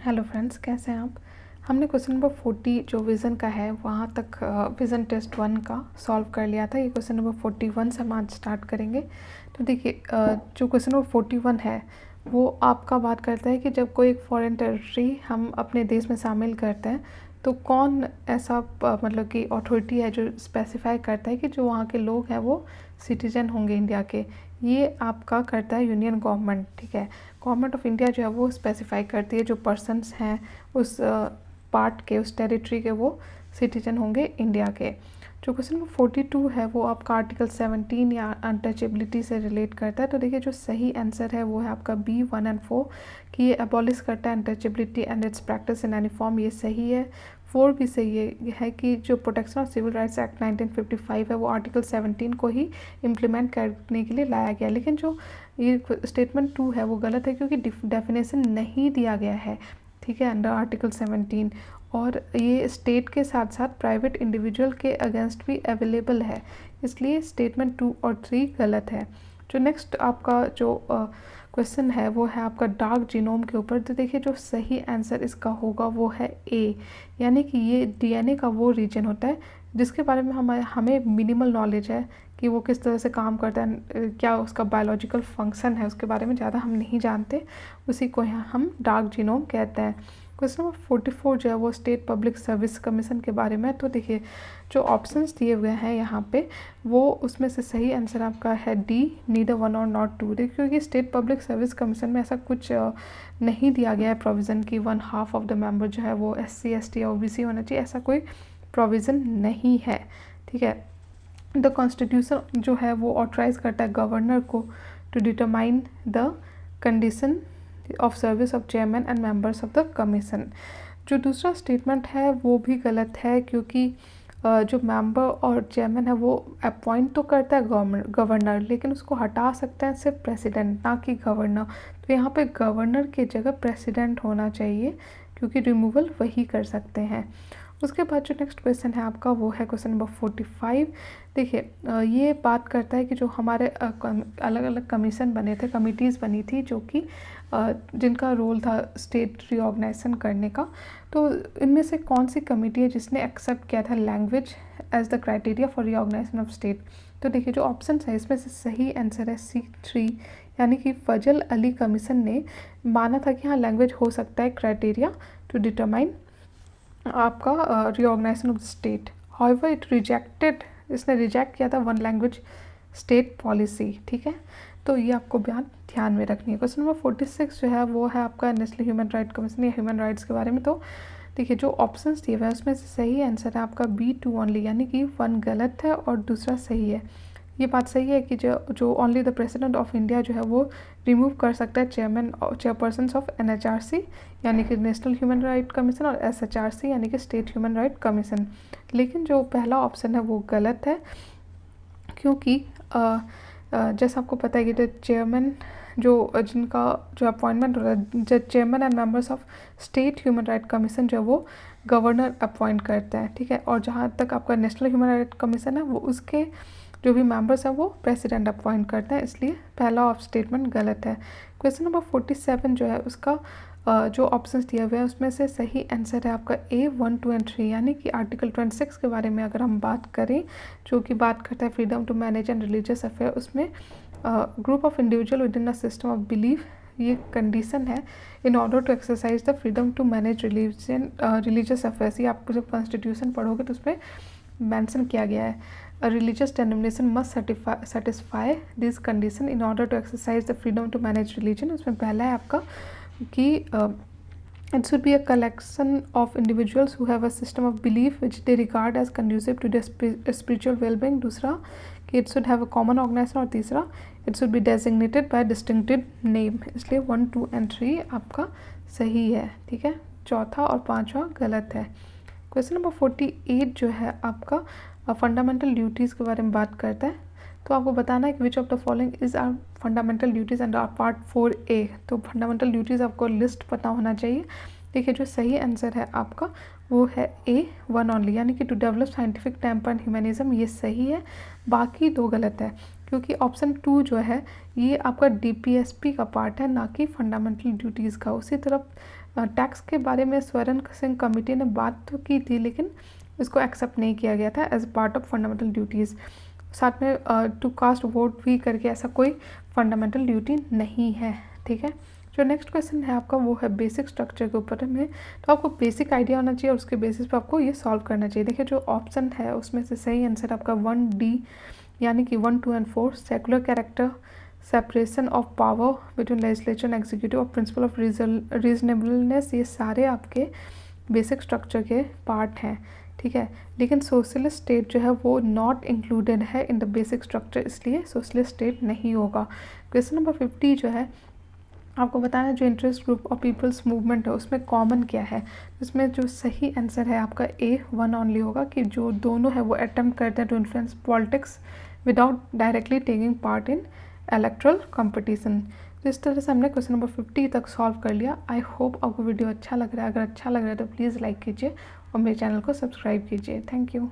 Hello friends, कैसे हैं आप। हमने क्वेश्चन नंबर 40 जो विज़न का है वहाँ तक विज़न टेस्ट 1 का सॉल्व कर लिया था। ये क्वेश्चन नंबर 41 से हम आज स्टार्ट करेंगे। तो देखिए, जो क्वेश्चन नंबर 41 है वो आपका बात करता है कि जब कोई एक फॉरेन टेरिटरी हम अपने देश में शामिल करते हैं तो कौन ऐसा मतलब कि अथॉरिटी है जो स्पेसिफाई करता है कि जो वहाँ के लोग हैं वो सिटीजन होंगे इंडिया के। ये आपका करता है यूनियन गवर्नमेंट, ठीक है। गवर्नमेंट ऑफ इंडिया जो है वो स्पेसिफाई करती है जो पर्सन्स हैं उस पार्ट के, उस टेरिटरी के, वो सिटीजन होंगे इंडिया के। जो क्वेश्चन नंबर 42 है वो आपका आर्टिकल 17 या अनटचेबिलिटी से रिलेट करता है। तो देखिए, जो सही आंसर है वो है आपका बी 1 एंड 4 कि ये अबॉलिश करता है untouchability and its practice in any form. ये सही है। 4 भी सही है कि जो protection of civil rights act 1955 है वो आर्टिकल 17 को ही इम्प्लीमेंट करने के लिए लाया गया। लेकिन जो ये स्टेटमेंट 2 है वो गलत है क्योंकि डेफिनेशन नहीं दिया गया है, ठीक है, अंडर आर्टिकल 17। और ये स्टेट के साथ साथ प्राइवेट इंडिविजुअल के अगेंस्ट भी अवेलेबल है, इसलिए स्टेटमेंट 2 और 3 गलत है। जो नेक्स्ट आपका जो क्वेश्चन है वो है आपका डार्क जीनोम के ऊपर। तो देखिए, जो सही आंसर इसका होगा वो है ए, यानी कि ये डीएनए का वो रीजन होता है जिसके बारे में हमें मिनिमल नॉलेज है कि वो किस तरह से काम करता है, क्या उसका बायोलॉजिकल फंक्शन है, उसके बारे में ज़्यादा हम नहीं जानते, उसी को यहाँ हम डार्क जीनोम कहते हैं। क्वेश्चन नंबर 44 जो है वो स्टेट पब्लिक सर्विस कमीशन के बारे में। तो देखिए, जो ऑप्शंस दिए हुए हैं यहाँ पे वो उसमें से सही आंसर आपका है डी, नीदर 1 और नॉट 2। क्योंकि स्टेट पब्लिक सर्विस कमीशन में ऐसा कुछ नहीं दिया गया है प्रोविज़न की 1/2 ऑफ द मेंबर जो है वो SC ST या OBC होना चाहिए, ऐसा कोई प्रोविज़न नहीं है, ठीक है। द कॉन्स्टिट्यूशन जो है वो ऑथराइज करता है गवर्नर को to determine the condition of service of chairman and members of the commission. जो दूसरा स्टेटमेंट है वो भी गलत है क्योंकि जो मेंबर और चेयरमैन है वो अपॉइंट तो करता है गवर्नर, लेकिन उसको हटा सकते हैं सिर्फ प्रेसिडेंट, ना कि गवर्नर। तो यहाँ पे गवर्नर की जगह प्रेसिडेंट होना चाहिए क्योंकि रिमूवल वही कर सकते हैं। उसके बाद जो नेक्स्ट क्वेश्चन है आपका वो है क्वेश्चन नंबर 45। देखिए, ये बात करता है कि जो हमारे अलग अलग कमीशन बने थे, कमिटीज़ बनी थी जो कि जिनका रोल था स्टेट रीऑर्गेनाइजेशन करने का। तो इनमें से कौन सी कमेटी है जिसने एक्सेप्ट किया था language as the criteria for reorganisation of state. तो देखिए, जो ऑप्शन है इसमें से सही आंसर है C3, यानी कि फजल अली कमीशन ने माना था कि हाँ, लैंग्वेज हो सकता है क्राइटेरिया टू डिटरमाइन आपका reorganisation of the state. However it rejected, इसने रिजेक्ट किया था वन लैंग्वेज स्टेट पॉलिसी, ठीक है। तो ये आपको ध्यान में रखनी है। क्वेश्चन नंबर 46 जो है वो है आपका नेशनल ह्यूमन राइट कमीशन या ह्यूमन राइट्स के बारे में। तो देखिए, जो ऑप्शंस दिए हुए हैं उसमें से सही आंसर है आपका B2 ओनली, यानी कि 1 गलत है और दूसरा सही है। ये बात सही है कि जो only the president of India जो है वो रिमूव कर सकता है चेयरपर्सन ऑफ NHRC यानी कि नेशनल ह्यूमन राइट कमीशन और SHRC यानी कि स्टेट ह्यूमन राइट कमीशन। लेकिन जो पहला ऑप्शन है वो गलत है क्योंकि जैसा आपको पता है कि जो चेयरमैन जिनका जो अपॉइंटमेंट होता है, जो chairman and members of state human right commission जो है वो गवर्नर अपॉइंट करते हैं, ठीक है। और जहाँ तक आपका नेशनल ह्यूमन राइट कमीशन है वो उसके जो भी मेंबर्स हैं वो प्रेसिडेंट अपॉइंट करते हैं, इसलिए पहला ऑफ स्टेटमेंट गलत है। क्वेश्चन नंबर 47 जो है उसका जो ऑप्शंस दिए हुए हैं उसमें से सही आंसर है आपका A 1 2 एंड 3, यानी कि आर्टिकल 26 के बारे में अगर हम बात करें जो कि बात करता है freedom to manage and religious affair, उसमें group of individual within a system of belief ये कंडीशन है in order to exercise the freedom to manage religious affairs. ये आप जब कॉन्स्टिट्यूशन पढ़ोगे तो उसमें मेंशन किया गया है a religious denomination must satisfy this condition in order to exercise the freedom to manage religion। उसमें पहला है आपका कि it should be a collection of individuals who have a system of belief which they regard as conducive to their spiritual well-being। दूसरा कि it should have a common organization और तीसरा it should be designated by a distinctive name। इसलिए 1 2 and 3 आपका सही है, ठीक है। चौथा और पांचवा गलत है। क्वेश्चन नंबर 48 जो है आपका फंडामेंटल ड्यूटीज़ के बारे में बात करता है। तो आपको बताना है कि which of the following is are fundamental duties under part 4A। तो फंडामेंटल ड्यूटीज़ आपको लिस्ट पता होना चाहिए देखिए जो सही आंसर है आपका वो है ए वन ऑनली, यानी कि to develop scientific temper and humanism, ये सही है। बाकी 2 गलत है, क्योंकि ऑप्शन 2 जो है ये आपका डीपीएसपी का पार्ट है, ना कि फंडामेंटल ड्यूटीज़ का। उसी तरफ टैक्स के बारे में स्वर्ण सिंह कमेटी ने बात तो की थी, लेकिन इसको एक्सेप्ट नहीं किया गया था as part of fundamental duties. साथ में टू कास्ट वोट भी करके ऐसा कोई फंडामेंटल ड्यूटी नहीं है, ठीक है। जो नेक्स्ट क्वेश्चन है आपका वो है बेसिक स्ट्रक्चर के ऊपर में, तो आपको बेसिक आइडिया होना चाहिए और उसके बेसिस पे आपको ये सॉल्व करना चाहिए। देखिए जो ऑप्शन है उसमें से सही आंसर आपका 1D, यानी कि 1, 2 and 4, secular character, separation of power between legislature and executive और प्रिंसिपल ऑफ रीजनेबलनेस, ये सारे आपके बेसिक स्ट्रक्चर के पार्ट हैं, ठीक है। लेकिन सोशलिस्ट स्टेट जो है वो नॉट इंक्लूडेड है इन द बेसिक स्ट्रक्चर, इसलिए सोशलिस्ट स्टेट नहीं होगा। क्वेश्चन नंबर 50 जो है आपको बताना है जो इंटरेस्ट ग्रुप और पीपल्स मूवमेंट है उसमें कॉमन क्या है। इसमें जो सही आंसर है आपका ए वन ऑनली होगा, कि जो दोनों है वो अटेम्प्ट करते हैं to influence politics without directly taking part in electoral competition. तो इस तरह से हमने क्वेश्चन नंबर 50 तक सॉल्व कर लिया। आई होप आपको वीडियो अच्छा लग रहा है। अगर अच्छा लग रहा है तो प्लीज़ लाइक कीजिए और मेरे चैनल को सब्सक्राइब कीजिए। Thank you.